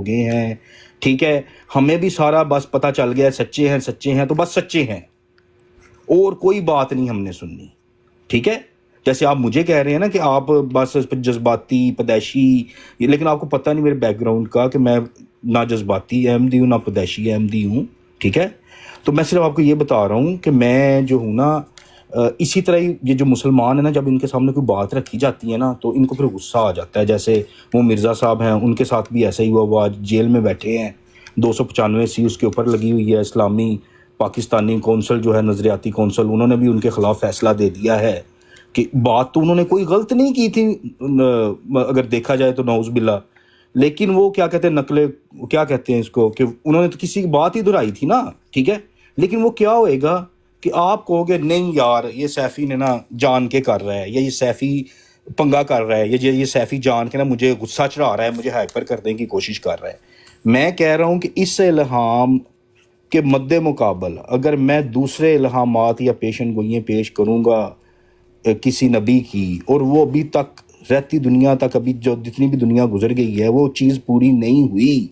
گئے ہیں، ٹھیک ہے، ہمیں بھی سارا بس پتہ چل گیا سچے ہیں تو بس سچے ہیں، اور کوئی بات نہیں ہم نے سننی، ٹھیک ہے. جیسے آپ مجھے کہہ رہے ہیں نا کہ آپ بس جذباتی پیدائشی، لیکن آپ کو پتہ نہیں میرے بیک گراؤنڈ کا کہ میں نہ جذباتی احمدی ہوں نہ پیدائشی احمدی ہوں، ٹھیک ہے. تو میں صرف آپ کو یہ بتا رہا ہوں کہ میں جو ہوں نا، اسی طرح ہی یہ جو مسلمان ہیں نا، جب ان کے سامنے کوئی بات رکھی جاتی ہے نا تو ان کو پھر غصہ آ جاتا ہے. جیسے وہ مرزا صاحب ہیں، ان کے ساتھ بھی ایسا ہی ہوا، وہ آج جیل میں بیٹھے ہیں، 295 اس کے اوپر لگی ہوئی ہے. اسلامی پاکستانی کونسل جو ہے، نظریاتی کونسل، انہوں نے بھی ان کے خلاف فیصلہ دے دیا ہے کہ بات تو انہوں نے کوئی غلط نہیں کی تھی اگر دیکھا جائے تو، نعوذ باللہ، لیکن وہ کیا کہتے ہیں، کیا کہتے ہیں اس کو، کہ انہوں نے تو کسی کی بات ہی دہرائی تھی نا، ٹھیک ہے. لیکن وہ کیا ہوئے گا کہ آپ کہو گے نہیں یار یہ سیفی نے نا جان کے کر رہا ہے، یا یہ سیفی پنگا کر رہا ہے، یہ سیفی جان کے نا مجھے غصہ چڑھا رہا ہے، مجھے ہائپر کرنے کی کوشش کر رہا ہے. میں کہہ رہا ہوں کہ اس الہام کے مد مقابل اگر میں دوسرے الہامات یا پیشن گوئیاں پیش کروں گا کسی نبی کی، اور وہ ابھی تک رہتی دنیا تک، ابھی جو جتنی بھی دنیا گزر گئی ہے وہ چیز پوری نہیں ہوئی،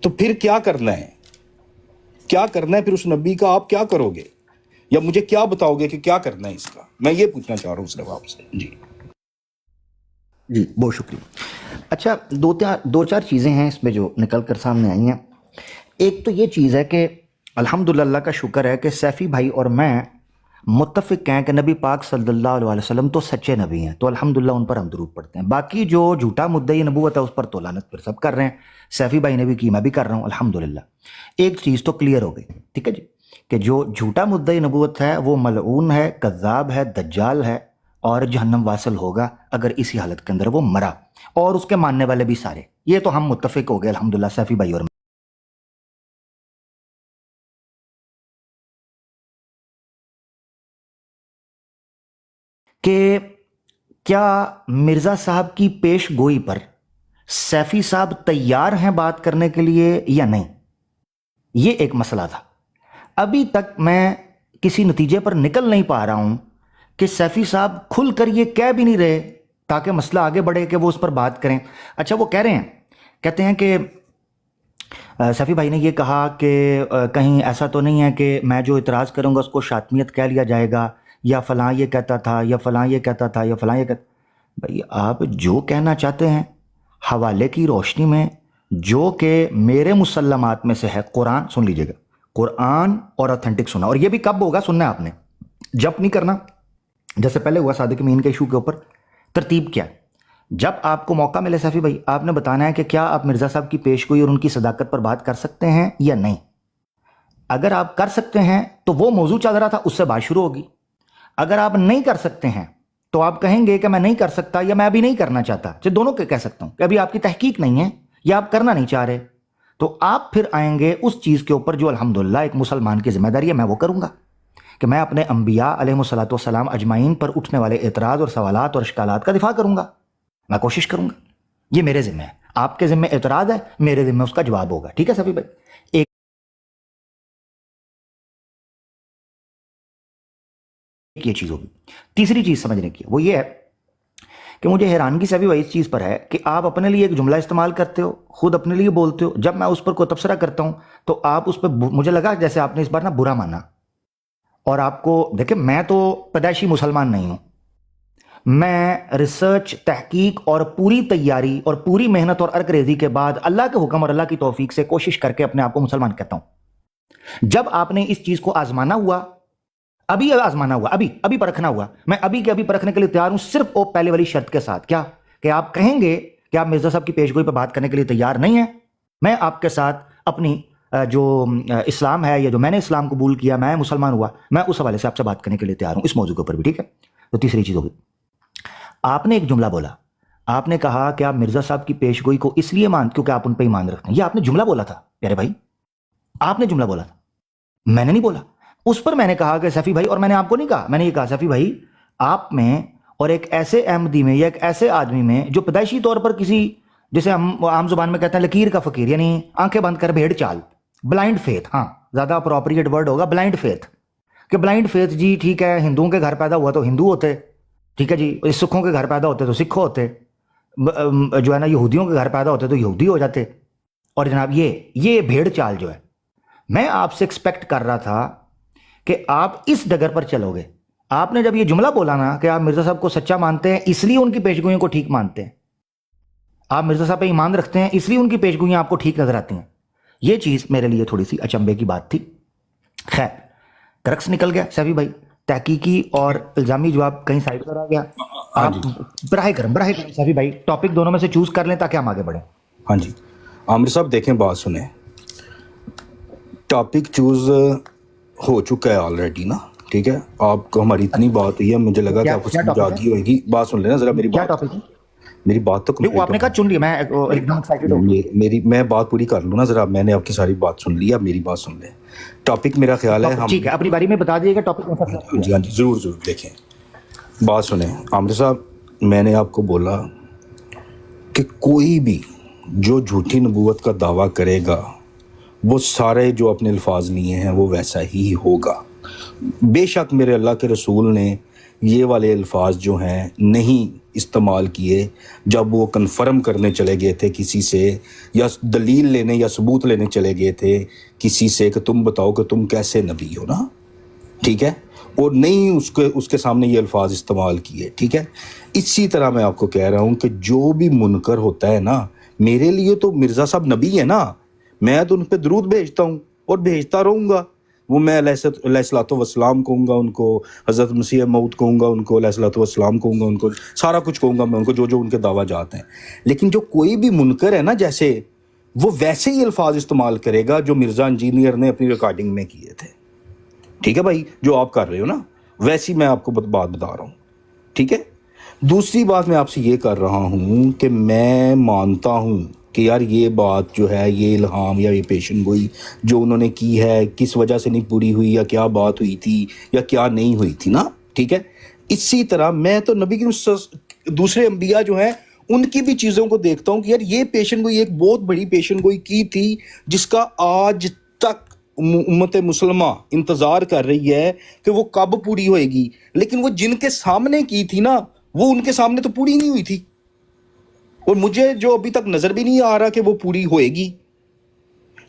تو پھر کیا کرنا ہے؟ پھر اس نبی کا آپ کیا کرو گے، یا مجھے کیا بتاؤ گے کہ کیا کرنا ہے اس کا؟ میں یہ پوچھنا چاہ رہا ہوں صرف آپ سے. جی بہت شکریہ. اچھا، دو چار چیزیں ہیں اس میں جو نکل کر سامنے آئی ہیں. ایک تو یہ چیز ہے کہ الحمدللہ کا شکر ہے کہ سیفی بھائی اور میں متفق ہیں کہ نبی پاک صلی اللہ علیہ وسلم تو سچے نبی ہیں، تو الحمدللہ ان پر ہم درود پڑھتے ہیں. باقی جو جھوٹا مدعی نبوت ہے اس پر تو لعنت پھر سب کر رہے ہیں. سیفی بھائی نے بھی کی، میں بھی کر رہا ہوں الحمدللہ. ایک چیز تو کلیئر ہو گئی، ٹھیک ہے جی، کہ جو جھوٹا مدعی نبوت ہے وہ ملعون ہے، کذاب ہے، دجال ہے، اور جہنم واصل ہوگا اگر اسی حالت کے اندر وہ مرا، اور اس کے ماننے والے بھی سارے. یہ تو ہم متفق ہو گئے الحمدللہ سیفی بھائی اور میں. کہ کیا مرزا صاحب کی پیش گوئی پر سیفی صاحب تیار ہیں بات کرنے کے لیے یا نہیں، یہ ایک مسئلہ تھا. ابھی تک میں کسی نتیجے پر نکل نہیں پا رہا ہوں کہ سیفی صاحب کھل کر یہ کہہ بھی نہیں رہے تاکہ مسئلہ آگے بڑھے کہ وہ اس پر بات کریں. اچھا، وہ کہتے ہیں کہ سیفی بھائی نے یہ کہا کہ کہیں ایسا تو نہیں ہے کہ میں جو اعتراض کروں گا اس کو شاطمیت کہہ لیا جائے گا، یا فلاں یہ کہتا تھا، یا فلاں یہ کہتا تھا، یا فلاں یہ کہتا. بھائی آپ جو کہنا چاہتے ہیں حوالے کی روشنی میں، جو کہ میرے مسلمات میں سے ہے، قرآن سن لیجئے گا، قرآن اور اتھینٹک سنا. اور یہ بھی کب ہوگا سننا ہے آپ نے، جب نہیں کرنا. جیسے پہلے ہوا صادق امین کے ایشو کے اوپر، ترتیب کیا ہے؟ جب آپ کو موقع ملے سیفی بھائی، آپ نے بتانا ہے کہ کیا آپ مرزا صاحب کی پیش گوئی اور ان کی صداقت پر بات کر سکتے ہیں یا نہیں. اگر آپ کر سکتے ہیں تو وہ موضوع چل رہا تھا اس سے بات شروع ہوگی. اگر آپ نہیں کر سکتے ہیں تو آپ کہیں گے کہ میں نہیں کر سکتا، یا میں ابھی نہیں کرنا چاہتا. دونوں کے کہہ سکتا ہوں کہ ابھی آپ کی تحقیق نہیں ہے یا آپ کرنا نہیں چاہ رہے، تو آپ پھر آئیں گے اس چیز کے اوپر جو الحمدللہ ایک مسلمان کی ذمہ داری ہے میں وہ کروں گا، کہ میں اپنے انبیاء علیہ الصلوۃ والسلام اجمعین پر اٹھنے والے اعتراض اور سوالات اور اشکالات کا دفاع کروں گا. میں کوشش کروں گا، یہ میرے ذمہ ہے. آپ کے ذمہ اعتراض ہے، میرے ذمہ اس کا جواب ہوگا. ٹھیک ہے سیفی بھائی؟ ایک یہ چیز ہوگی. تیسری چیز سمجھنے کی وہ یہ ہے کہ مجھے حیرانگی سیفی بھائی اس چیز پر ہے کہ آپ اپنے لیے ایک جملہ استعمال کرتے ہو، خود اپنے لیے بولتے ہو، جب میں اس پر کوئی تبصرہ کرتا ہوں تو آپ اس پہ مجھے لگا جیسے آپ نے اس بار نا برا مانا. اور آپ کو دیکھیں، میں تو پیدائشی مسلمان نہیں ہوں، میں ریسرچ، تحقیق اور پوری تیاری اور پوری محنت اور ارک ریزی کے بعد اللہ کے حکم اور اللہ کی توفیق سے کوشش کر کے اپنے آپ کو مسلمان کہتا ہوں. جب آپ نے اس چیز کو آزمانا ہوا، ابھی پرکھنا ہوا، میں ابھی کے ابھی پرکھنے کے لیے تیار ہوں، صرف وہ پہلے والی شرط کے ساتھ. کیا؟ کہ آپ کہیں گے کہ آپ مرزا صاحب کی پیشگوئی پہ بات کرنے کے لیے تیار نہیں ہیں. میں آپ کے ساتھ اپنی جو اسلام ہے یا جو میں نے اسلام قبول کیا، میں مسلمان ہوا، میں اس حوالے سے آپ سے بات کرنے کے لیے تیار ہوں اس موضوع کے اوپر بھی. ٹھیک ہے؟ تو تیسری چیز ہوگی، آپ نے ایک جملہ بولا، آپ نے کہا کہ آپ مرزا صاحب کی پیشگوئی کو اس لیے کیونکہ آپ ان پہ ایمان رکھتے ہیں. یہ آپ نے جملہ بولا تھا پیارے بھائی، آپ نے جملہ بولا تھا، میں نے نہیں بولا. اس پر میں نے کہا کہ سیفی بھائی، اور میں نے آپ کو نہیں کہا، میں نے یہ کہا سیفی بھائی آپ میں اور ایک ایسے احمدی میں یا ایک ایسے آدمی میں جو پیدائشی طور پر کسی، جسے ہم عام زبان میں کہتے ہیں لکیر کا فقیر، یعنی آنکھیں بند کر بھیڑ چال، بلائنڈ فیتھ، ہاں زیادہ اپروپریٹ ورڈ ہوگا بلائنڈ فیتھ، کہ بلائنڈ فیتھ جی ٹھیک ہے، ہندوؤں کے گھر پیدا ہوا تو ہندو ہوتے، ٹھیک ہے جی، سکھوں کے گھر پیدا ہوتے تو سکھ ہوتے، جو ہے نا یہودیوں کے گھر پیدا ہوتے تو یہودی ہو جاتے. اور جناب یہ بھیڑ چال جو ہے، میں آپ سے ایکسپیکٹ کر رہا تھا کہ آپ اس ڈگر پر چلو گے. آپ نے جب یہ جملہ بولا نا کہ آپ مرزا صاحب کو سچا مانتے ہیں اس لیے ان کی پیشگوئیوں کو ٹھیک مانتے ہیں، آپ مرزا صاحب پہ ایمان رکھتے ہیں اس لیے ان کی پیشگوئیاں آپ کو ٹھیک نظر آتی ہیں، یہ چیز میرے لیے تھوڑی سی اچنبے کی بات تھی. خیر، کرکس نکل گیا سیفی بھائی، تحقیقی اور الزامی جواب کہیں سائڈ پر آ گیا. ہاں آپ جی. براہ کرم سیفی بھائی ٹاپک دونوں میں سے چوز کر لیں تاکہ ہم آگے بڑھیں. ہاں جی عامر صاحب دیکھیں، بات سنیں، ٹاپک چوز ہو چکا ہے آلریڈی نا. ٹھیک ہے، آپ کو ہماری اتنی بات ہوئی ہے، مجھے لگا کہ آپ کو کیا سمجھ آ ٹاپک ہے؟ گئی ہوئے گی. بات سن لینا ذرا میری کیا بات، ٹاپک ہے؟ میری بات تو وہ کمپلیٹ آپ ہو. نے کہا چن لیا، میں ایک دم ایکسائٹڈ ہو گیا. میں بات پوری کر لوں نا ذرا. میں نے آپ کی ساری بات سن لی، اب میری بات سن لیں. ٹاپک میرا خیال ہے ہم، ٹھیک ہے، اپنی باری میں بتا دیجیے گا ٹاپک کون سا ہاں ہے. جی ہاں جی ضرور ضرور. دیکھیں بات سنیں عامر صاحب، میں نے آپ کو بولا کہ کوئی بھی جو جھوٹی نبوت کا دعویٰ کرے گا وہ سارے جو اپنے الفاظ لیے ہیں وہ ویسا ہی ہوگا. بے شک میرے اللہ کے رسول نے یہ والے الفاظ جو ہیں نہیں استعمال کیے جب وہ کنفرم کرنے چلے گئے تھے کسی سے، یا دلیل لینے یا ثبوت لینے چلے گئے تھے کسی سے کہ تم بتاؤ کہ تم کیسے نبی ہو نا. ٹھیک ہے، اور نہیں اس کے سامنے یہ الفاظ استعمال کیے. ٹھیک ہے، اسی طرح میں آپ کو کہہ رہا ہوں کہ جو بھی منکر ہوتا ہے نا، میرے لیے تو مرزا صاحب نبی ہے نا، میں تو ان پہ درود بھیجتا ہوں اور بھیجتا رہوں گا. وہ میں علیہ الصلوۃ والسلام کہوں گا ان کو، حضرت مسیح موعود کہوں گا ان کو، علیہ الصلوۃ والسلام کہوں گا ان کو، سارا کچھ کہوں گا میں ان کو جو ان کے دعویٰ جات ہیں. لیکن جو کوئی بھی منکر ہے نا، جیسے وہ ویسے ہی الفاظ استعمال کرے گا جو مرزا انجینئر نے اپنی ریکارڈنگ میں کیے تھے. ٹھیک ہے بھائی، جو آپ کر رہے ہو نا ویسی میں آپ کو بات بتا رہا ہوں. ٹھیک ہے، دوسری بات میں آپ سے یہ کر رہا ہوں کہ میں مانتا ہوں کہ یار یہ بات جو ہے، یہ الہام یا یہ پیشن گوئی جو انہوں نے کی ہے کس وجہ سے نہیں پوری ہوئی، یا کیا بات ہوئی تھی یا کیا نہیں ہوئی تھی نا. ٹھیک ہے، اسی طرح میں تو نبی کی دوسرے انبیاء جو ہیں ان کی بھی چیزوں کو دیکھتا ہوں کہ یار یہ پیشن گوئی ایک بہت بڑی پیشن گوئی کی تھی جس کا آج تک امت مسلمہ انتظار کر رہی ہے کہ وہ کب پوری ہوئے گی. لیکن وہ جن کے سامنے کی تھی نا، وہ ان کے سامنے تو پوری نہیں ہوئی تھی، اور مجھے جو ابھی تک نظر بھی نہیں آ رہا کہ وہ پوری ہوئے گی.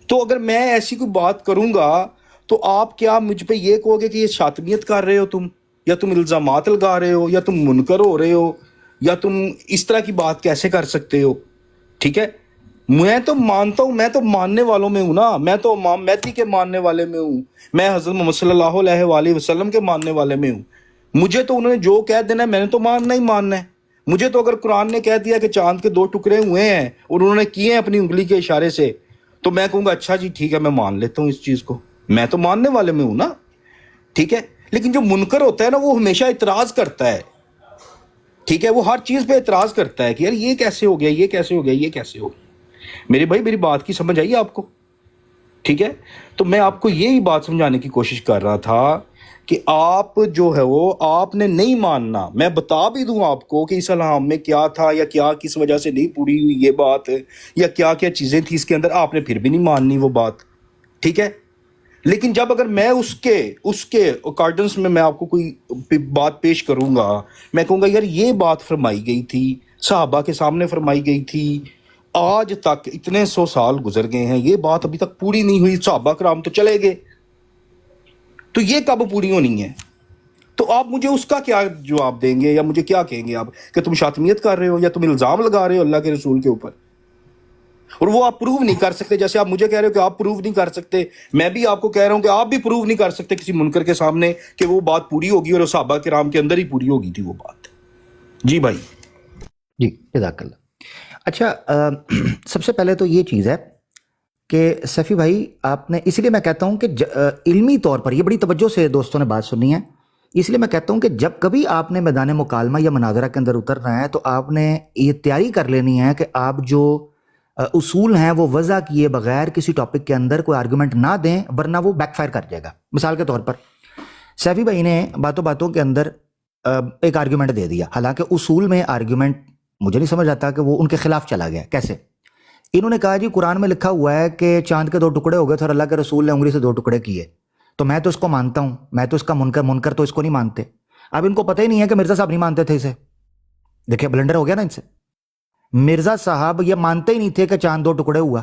تو اگر میں ایسی کوئی بات کروں گا تو آپ کیا مجھ پہ یہ کہو گے کہ یہ شاطمیت کر رہے ہو تم، یا تم الزامات لگا رہے ہو، یا تم منکر ہو رہے ہو، یا تم اس طرح کی بات کیسے کر سکتے ہو. ٹھیک ہے، میں تو مانتا ہوں، میں تو ماننے والوں میں ہوں نا، میں تو امام مہدی کے ماننے والے میں ہوں، میں حضرت محمد صلی اللہ علیہ وآلہ وسلم کے ماننے والے میں ہوں. مجھے تو انہوں نے جو کہہ دینا ہے میں نے تو ماننا ہی ماننا ہے. مجھے تو اگر قرآن نے کہہ دیا کہ چاند کے 2 ٹکڑے ہوئے ہیں اور انہوں نے کیے ہیں اپنی انگلی کے اشارے سے، تو میں کہوں گا اچھا جی ٹھیک ہے، میں مان لیتا ہوں اس چیز کو، میں تو ماننے والے میں ہوں نا. ٹھیک ہے، لیکن جو منکر ہوتا ہے نا وہ ہمیشہ اعتراض کرتا ہے. ٹھیک ہے، وہ ہر چیز پہ اعتراض کرتا ہے کہ یار یہ کیسے ہو گیا، یہ کیسے ہو گیا، یہ کیسے ہو گیا. میرے بھائی میری بات کی سمجھ آئی آپ کو؟ ٹھیک ہے، تو میں آپ کو یہی بات سمجھانے کی کوشش کر رہا تھا کہ آپ جو ہے وہ آپ نے نہیں ماننا. میں بتا بھی دوں آپ کو کہ اس الہام میں کیا تھا یا کیا کس وجہ سے نہیں پوری ہوئی یہ بات، یا کیا کیا چیزیں تھیں اس کے اندر، آپ نے پھر بھی نہیں ماننی وہ بات. ٹھیک ہے، لیکن جب اگر میں اس کے اکارڈنس میں آپ کو کوئی بات پیش کروں گا، میں کہوں گا یار یہ بات فرمائی گئی تھی، صحابہ کے سامنے فرمائی گئی تھی، آج تک اتنے 100 سال گزر گئے ہیں، یہ بات ابھی تک پوری نہیں ہوئی، صحابہ کرام تو چلے گئے، تو یہ کب پوری ہونی ہے؟ تو آپ مجھے اس کا کیا جواب دیں گے، یا مجھے کیا کہیں گے آپ کہ تم شاطمیت کر رہے ہو یا تم الزام لگا رہے ہو اللہ کے رسول کے اوپر، اور وہ آپ پروو نہیں کر سکتے. جیسے آپ مجھے کہہ رہے ہو کہ آپ پروو نہیں کر سکتے، میں بھی آپ کو کہہ رہا ہوں کہ آپ بھی پروو نہیں کر سکتے کسی منکر کے سامنے کہ وہ بات پوری ہوگی، اور صحابہ کرام کے اندر ہی پوری ہوگی تھی وہ بات. جی بھائی. جی جزاک اللہ. اچھا، سب سے پہلے تو یہ چیز ہے کہ سیفی بھائی آپ نے، اسی لیے میں کہتا ہوں کہ علمی طور پر یہ بڑی توجہ سے دوستوں نے بات سنی ہے، اس لیے میں کہتا ہوں کہ جب کبھی آپ نے میدان مکالمہ یا مناظرہ کے اندر اترنا ہے تو آپ نے یہ تیاری کر لینی ہے کہ آپ جو اصول ہیں وہ وضع کیے بغیر کسی ٹاپک کے اندر کوئی آرگومنٹ نہ دیں، ورنہ وہ بیک فائر کر جائے گا. مثال کے طور پر سیفی بھائی نے باتوں باتوں کے اندر ایک آرگومنٹ دے دیا، حالانکہ اصول میں آرگومنٹ مجھے نہیں سمجھ آتا کہ وہ ان کے خلاف چلا گیا. کیسے؟ انہوں نے کہا جی قرآن میں لکھا ہوا ہے کہ چاند کے 2 ٹکڑے ہو گئے تھے اور اللہ کے رسول نے انگلی سے 2 ٹکڑے کیے، تو میں تو اس کو مانتا ہوں، میں تو اس کا منکر تو اس کو نہیں مانتے. اب ان کو پتہ ہی نہیں ہے کہ مرزا صاحب نہیں مانتے تھے اسے. دیکھیں بلنڈر ہو گیا نا ان سے. مرزا صاحب یہ مانتے ہی نہیں تھے کہ چاند 2 ٹکڑے ہوا،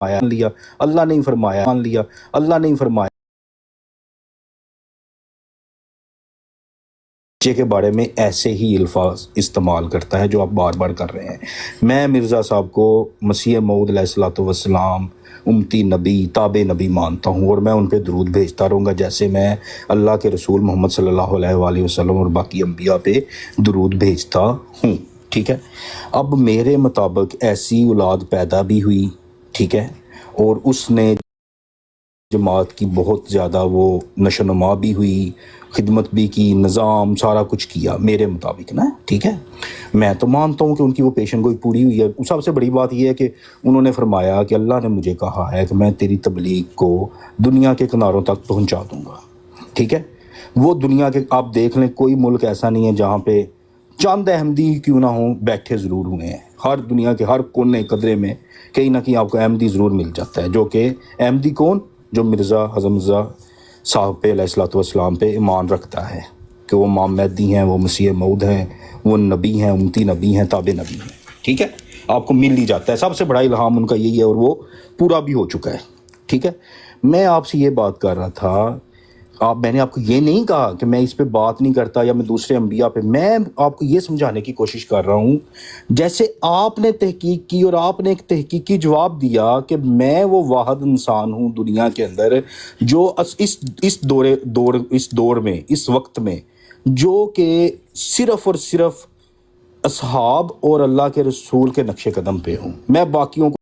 مان لیا اللہ نہیں فرمایا، مان لیا اللہ نہیں فرمایا بچے کے بارے میں ایسے ہی الفاظ استعمال کرتا ہے جو آپ بار بار کر رہے ہیں۔ میں مرزا صاحب کو مسیح موعود علیہ الصلوۃ والسلام امتی نبی تابع نبی مانتا ہوں، اور میں ان پہ درود بھیجتا رہوں گا جیسے میں اللہ کے رسول محمد صلی اللہ علیہ وآلہ وسلم اور باقی انبیاء پہ درود بھیجتا ہوں، ٹھیک ہے۔ اب میرے مطابق ایسی اولاد پیدا بھی ہوئی، ٹھیک ہے، اور اس نے جماعت کی بہت زیادہ وہ نشو نما بھی ہوئی، خدمت بھی کی، نظام سارا کچھ کیا میرے مطابق نا، ٹھیک ہے۔ میں تو مانتا ہوں کہ ان کی وہ پیشن گوئی پوری ہوئی ہے۔ سب سے بڑی بات یہ ہے کہ انہوں نے فرمایا کہ اللہ نے مجھے کہا ہے کہ میں تیری تبلیغ کو دنیا کے کناروں تک پہنچا دوں گا، ٹھیک ہے۔ وہ دنیا کے آپ دیکھ لیں، کوئی ملک ایسا نہیں ہے جہاں پہ چند احمدی کیوں نہ ہوں بیٹھے ضرور ہوئے ہیں۔ ہر دنیا کے ہر کونے قدرے میں کہیں نہ کہیں آپ کو احمدی ضرور مل جاتا ہے، جو کہ احمدی کون؟ جو مرزا حضرت مرزا صاحب پہ علیہ الصلوۃ والسلام پہ ایمان رکھتا ہے کہ وہ امام مہدی ہیں، وہ مسیح موعود ہیں، وہ نبی ہیں، امتی نبی ہیں، تابع نبی ہیں، ٹھیک ہے۔ آپ کو مل ہی جاتا ہے، سب سے بڑا الہام ان کا یہی ہے، اور وہ پورا بھی ہو چکا ہے، ٹھیک ہے۔ میں آپ سے یہ بات کر رہا تھا، میں نے آپ کو یہ نہیں کہا کہ میں اس پہ بات نہیں کرتا یا میں دوسرے انبیاء پہ، میں آپ کو یہ سمجھانے کی کوشش کر رہا ہوں جیسے آپ نے تحقیق کی اور آپ نے ایک تحقیقی جواب دیا کہ میں وہ واحد انسان ہوں دنیا کے اندر جو اس دور میں اس وقت میں جو کہ صرف اور صرف اصحاب اور اللہ کے رسول کے نقش قدم پہ ہوں، میں باقیوں کو